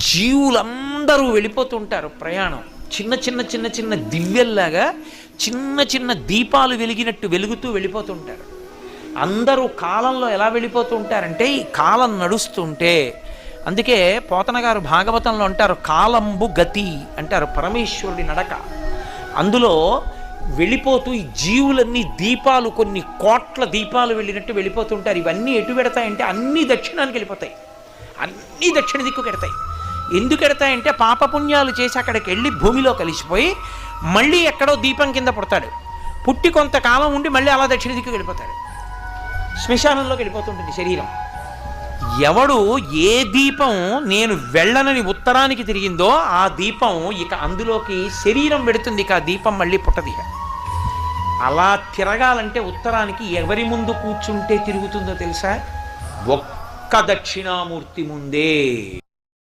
జీవులందరూ వెళ్ళిపోతుంటారు ప్రయాణం. చిన్న చిన్న చిన్న చిన్న దివ్యల్లాగా చిన్న చిన్న దీపాలు వెలిగినట్టు వెలుగుతూ వెళ్ళిపోతుంటారు. అందరూ కాలంలో ఎలా వెళ్ళిపోతూ ఉంటారంటే ఈ కాలం నడుస్తుంటే, అందుకే పోతన గారు భాగవతంలో అంటారు కాలంబు గతి అంటారు, పరమేశ్వరుడి నడక. అందులో వెళ్ళిపోతూ ఈ జీవులన్నీ దీపాలు, కొన్ని కోట్ల దీపాలు వెళ్ళినట్టు వెళ్ళిపోతుంటారు. ఇవన్నీ ఎటు పెడతాయంటే అన్నీ దక్షిణానికి వెళ్ళిపోతాయి, అన్నీ దక్షిణ దిక్కుకు ఎడతాయి. ఎందుకు ఎడతాయంటే పాపపుణ్యాలు చేసి అక్కడికి వెళ్ళి భూమిలో కలిసిపోయి మళ్ళీ ఎక్కడో దీపం కింద పుడతాడు, పుట్టి కొంతకాలం ఉండి మళ్ళీ అలా దక్షిణ దిక్కుకు వెళ్ళిపోతాడు, శ్మశానంలోకి వెళ్ళిపోతుంటుంది శరీరం. ఎవడు ఏ దీపం నేను వెళ్ళనని ఉత్తరానికి తిరిగిందో ఆ దీపం ఇక అందులోకి శరీరం పెడుతుంది, ఇక ఆ దీపం మళ్ళీ పుట్టది. అలా తిరగాలంటే ఉత్తరానికి ఎవరి ముందు కూర్చుంటే తిరుగుతుందో తెలుసా? ఒక్క దక్షిణామూర్తి ముందే.